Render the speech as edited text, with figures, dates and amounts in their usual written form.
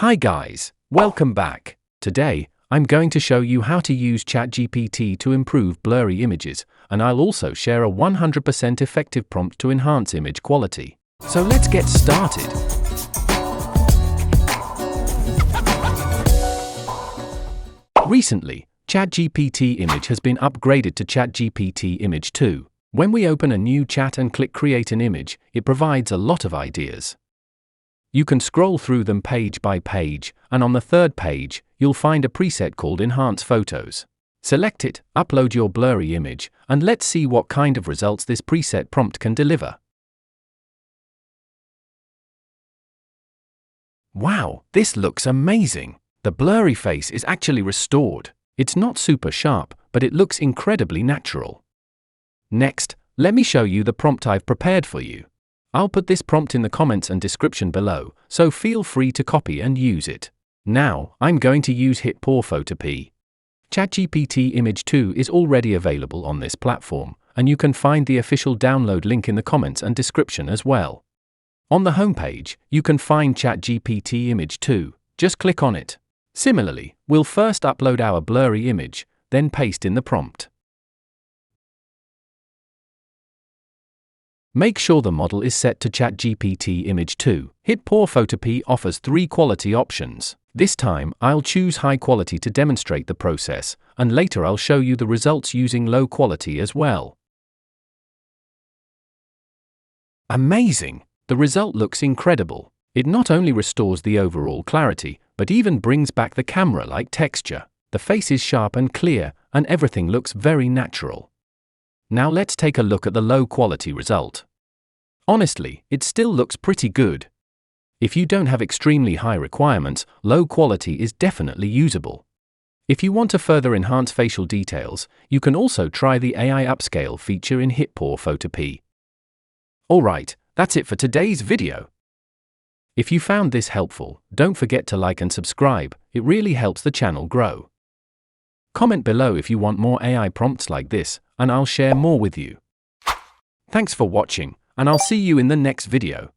Hi guys, welcome back. Today, I'm going to show you how to use ChatGPT to improve blurry images, and I'll also share a 100% effective prompt to enhance image quality. So let's get started. Recently, ChatGPT image has been upgraded to ChatGPT Image 2. When we open a new chat and click Create an image, it provides a lot of ideas. You can scroll through them page by page, and on the third page, you'll find a preset called Enhance Photos. Select it, upload your blurry image, and let's see what kind of results this preset prompt can deliver. Wow, this looks amazing! The blurry face is actually restored. It's not super sharp, but it looks incredibly natural. Next, let me show you the prompt I've prepared for you. I'll put this prompt in the comments and description below, so feel free to copy and use it. Now, I'm going to use photorealistic. ChatGPT Image 2 is already available on this platform, and you can find the official download link in the comments and description as well. On the homepage, you can find ChatGPT Image 2. Just click on it. Similarly, we'll first upload our blurry image, then paste in the prompt. Make sure the model is set to ChatGPT Image 2. Photorealistic offers 3 quality options. This time, I'll choose high quality to demonstrate the process, and later I'll show you the results using low quality as well. Amazing! The result looks incredible. It not only restores the overall clarity, but even brings back the camera-like texture. The face is sharp and clear, and everything looks very natural. Now let's take a look at the low-quality result. Honestly, it still looks pretty good. If you don't have extremely high requirements, low quality is definitely usable. If you want to further enhance facial details, you can also try the AI upscale feature in photorealistic. Alright, that's it for today's video. If you found this helpful, don't forget to like and subscribe, it really helps the channel grow. Comment below if you want more AI prompts like this, and I'll share more with you. Thanks for watching, and I'll see you in the next video.